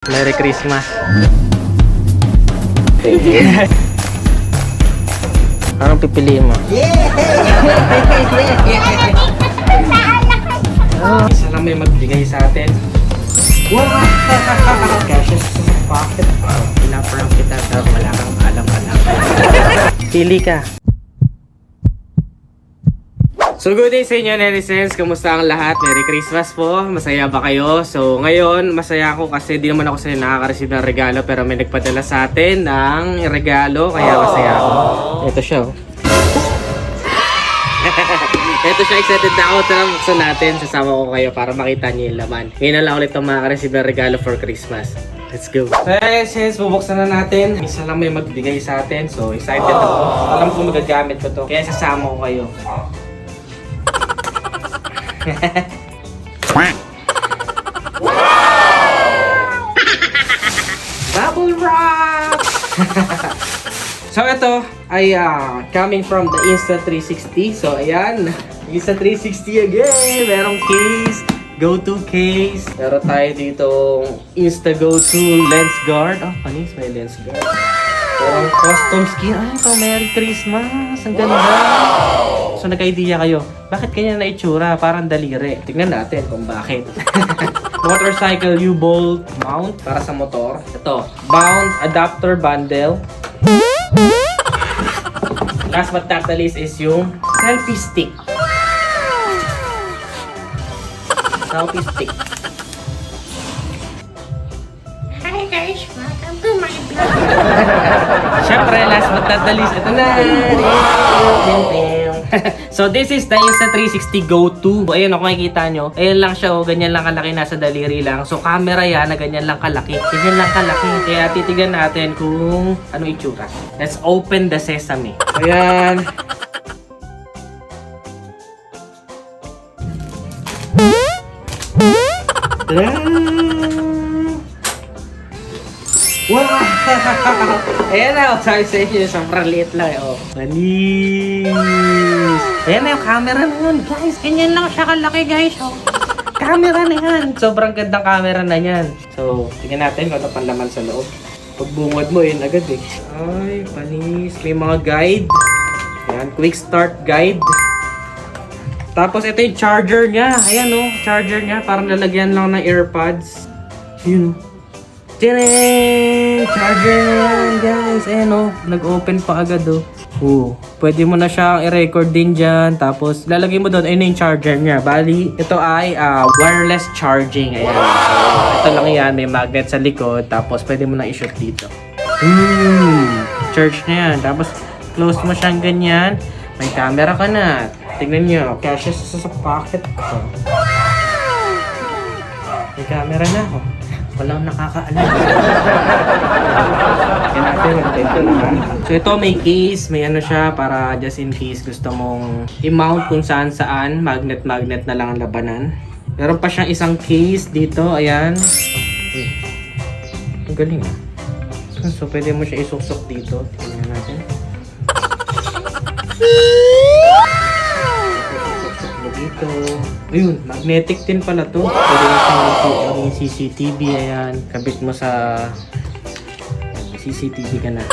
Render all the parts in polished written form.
Merry Christmas. Anong pipiliin mo? Isa lang may magbigay sa atin. Wow! Cashes sa pocket. Pinaparang kita pero wala kang alam-alam. Pili ka. So good day sa inyo, netizens. Kamusta ang lahat? Merry Christmas po. Masaya ba kayo? So ngayon, masaya ako kasi di naman ako sa'yo nakaka-receive ng regalo, pero may nagpadala sa atin ng regalo, kaya masaya ako. Ito siya, oh. Ito siya, excited na ako. Tara, buksan natin. Sasama ko kayo para makita niyo yung laman. Ngayon na lang ulit ang makaka-receive ng regalo for Christmas. Let's go. So yes, bubuksan na natin. Isa lang may magbigay sa atin. So excited ako. Alam ko magagamit ko to. Kaya sasama ko kayo. Bubble wrap! So ito ay coming from the Insta360. So ayan, Insta360 again. Merong case, go-to case. Meron tayo ditong Insta go-to lens guard. Oh, panis, may lens guard. Merong custom skin. Ay, ito, Merry Christmas. Ang ganda. So nag-idea kayo, bakit kanya na itsura? Parang daliri. Tignan natin kung bakit. Motorcycle U-bolt mount para sa motor. Ito, mount adapter bundle. Last but not the least is yung selfie stick. Selfie stick. Hi guys, welcome to my vlog. Siyempre, last but not the least, ito na. So this is the Insta360 Go-To. So, ayun, kung makikita nyo, ayan lang siya, ganyan lang kalaki, nasa daliri lang. So camera yan na ganyan lang kalaki. Ganyan lang kalaki. Kaya titigan natin kung ano itsura. Let's open the sesame. Ayan. Wow! Ayan na, sabi sa inyo, sobrang liit lang. Oh. Manis! Ayan na yung camera na yun, guys. Ganyan lang siya kalaki, guys. Oh. Camera na yan. Sobrang gandang camera na yan. So, tingnan natin kung ano pang laman sa loob. Pagbungad mo, yun agad eh. Ay, panis. May mga guide. Ayan, quick start guide. Tapos ito yung charger niya. Ayan oh, charger niya. Parang lalagyan lang ng AirPods. Yun oh. Tadaan! Charger na yan, guys. Ayan o, nag-open pa agad o. Pwede mo na siyang i-record din dyan. Tapos, lalagay mo doon, ayun na yung charger niya. Bali, ito ay wireless charging. Ayan. So, ito lang yan, may magnet sa likod. Tapos, pwede mo na i-shoot dito. Charge na yan. Tapos, close mo siyang ganyan. May camera ka na. Tignan nyo, cashes sa pocket ko. May camera na ako. Walang nakakaalam. So ito may case, may ano siya para just in case gusto mong i-mount kung saan saan. Magnet na lang ang labanan. Meron pa siyang isang case dito, ayan. Uy, ang galing ah. So pwede mo siya isusok dito. Tingnan natin. Dito. Ayun, magnetic din pala to. Pwede mo siyang maging CCTV, ayan. Kabit mo sa CCTV ka na.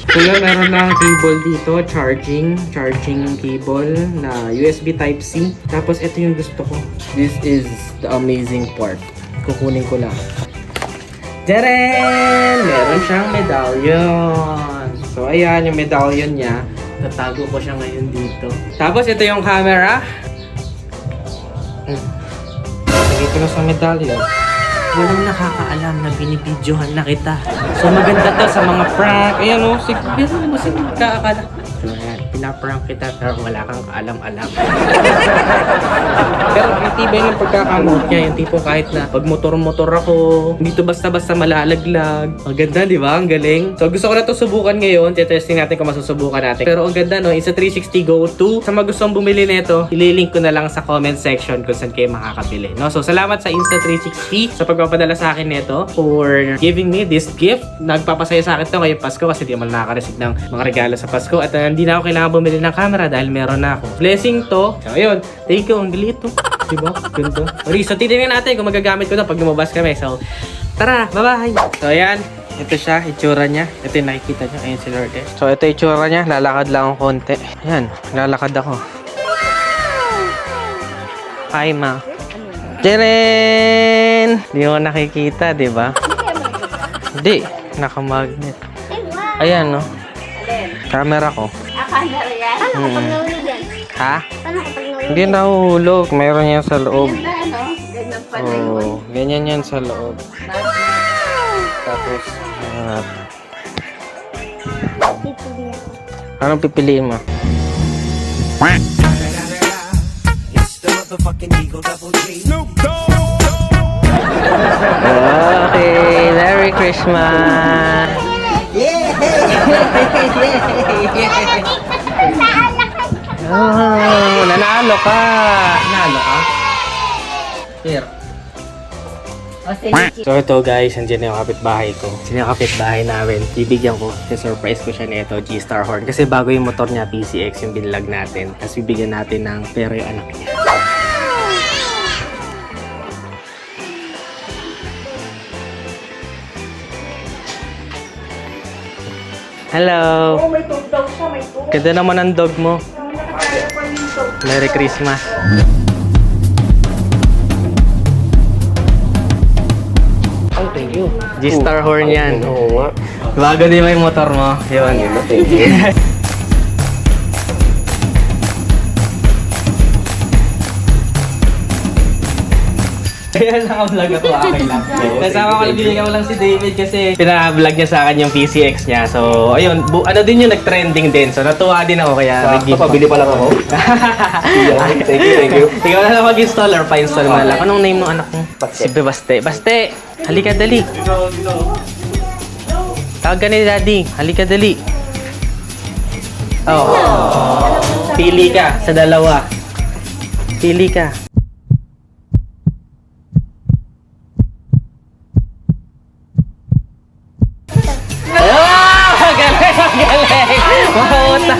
So yun, meron lang cable dito, charging cable na USB Type-C. Tapos ito yung gusto ko. This is the amazing part. Kukunin ko lang. Tadaan! Meron siyang medallion. So ayan, yung medallion niya. Tatago ko siya ngayon dito. Tapos ito yung camera. Lagay ko na sa medallion. Walang nakakaalam na binibidyohan na kita. So maganda to sa mga prank. Ayan o, siguro mo sa magkakala. So ayan, pinaprank kita pero wala kang kaalam-alam. Pero ang tibay ng pagkakamot niya, yung tipo kahit na pag motor-motor ako, dito basta-basta malalaglag. Ang ganda, di ba? Ang galing. So gusto ko na to subukan ngayon. Testing natin kung masusubukan natin. Pero ang ganda no, Insta360 Go-To. Sa mga gustong bumili nito, ililink ko na lang sa comment section kung saan kayo makakabili. No? So salamat sa Insta360 sa pagpapadala sa akin nito for giving me this gift. Nagpapasaya sa akin to ngayong Pasko kasi di mo nakaka-receive ng mga regalo sa Pasko. At hindi na ako kailangan bumili ng camera dahil meron na ako. Blessing to. So ayun, thank you. Ang galit to. Diba? Ganda. Okay, so titignan natin kung magagamit ko na pag lumabas kami. So, tara, bye-bye! So, ayan. Ito siya, itsura niya. Ito yung nakikita niyo. Ayan si Lourdes. So, ito yung itsura niya. Lalakad lang ako konti. Ayan, lalakad ako. Hi, ma. Jeren! Di mo nakikita, di ba? Hindi. Nakamagnet. Ayan, no? Camera ko. Camera yan? Paano kapag nahulog yan? Ha? Paano kapag nahulog? Hindi nahulog. Mayroon yan sa loob. Ganda, ano? Ganyan pala yun. Oo, ganyan yan sa loob. Tapos, Pipili ako. anong pipiliin mo? Okay, Merry Christmas! Oh, nanalo ka! Nanalo ka? Here. So ito guys, nandiyan na yung kapitbahay ko. Sino yung kapitbahay namin? Bibigyan ko. Surprise ko siya nito, G-Star Horn. Kasi bago yung motor niya, PCX, yung binlag natin. Tapos bibigyan natin ng pera yung anak niya. Hello! Oh, may tug daw siya, may tug. Ganda naman ang dog mo. Nakatayo pa dito. Merry Christmas. Oh, thank you. G-Star Horn yan. Oo nga. Bago din mo yung motor mo. Yun. Thank you. Kaya naka-vlog ako, okay lang. Kasama ko lang, binigyan ko lang si David kasi pina-vlog niya sa akin yung PCX niya. So, ayun, ano din yung nag-trending din. So, natuwa din ako kaya nag-give Papabili pa lang ako. Thank you, thank you. Ikaw na lang mag-install or pa-install mo na lang. Anong name ng anak mo? Baste. Si Baste. Baste! Halika dali. Tawag ka ni Daddy. Halika dali. Oh. Pili ka sa dalawa. Pili ka. Oh! Galing! Galing! Mahutak!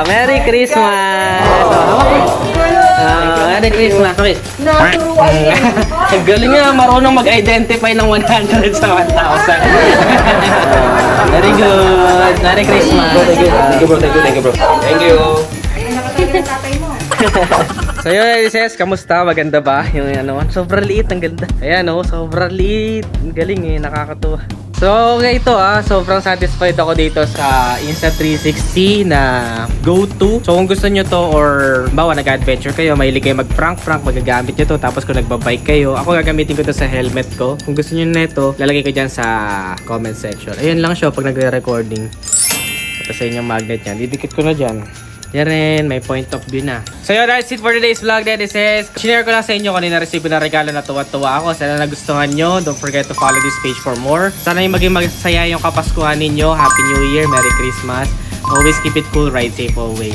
Merry Christmas! Merry Christmas! Okay. Ang galing nga, marunong mag-identify ng 100 sa 1,000. Very good! Merry Christmas! Thank you, bro. Thank you, thank you, bro. Thank you. So yun, Elises, kamusta? Maganda ba? Yung ano, sobrang liit, ang ganda. Ayan oh, sobrang liit. Ang galing eh, nakakatuwa. So okay ito sobrang satisfied ako dito sa Insta360 na go-to. So kung gusto nyo to or bawa nag-adventure kayo, mahilig kayo mag-prank, magagamit nyo to. Tapos kung nagbabike kayo, ako gagamitin ko to sa helmet ko. Kung gusto nyo na ito, lalagay ko dyan sa comment section. Ayun lang siya pag nagre-recording. Tapos sa inyong magnet yan, didikit ko na dyan. Yan rin, may point of view na. So yun, that's it for today's vlog. That is it. Sinare ko lang sa inyo kanina receive ko na regalo na tuwa-tuwa ako. Sana nagustuhan nyo. Don't forget to follow this page for more. Sana yung maging masaya yung kapaskuhan ninyo. Happy New Year, Merry Christmas. Always keep it cool, ride safe always.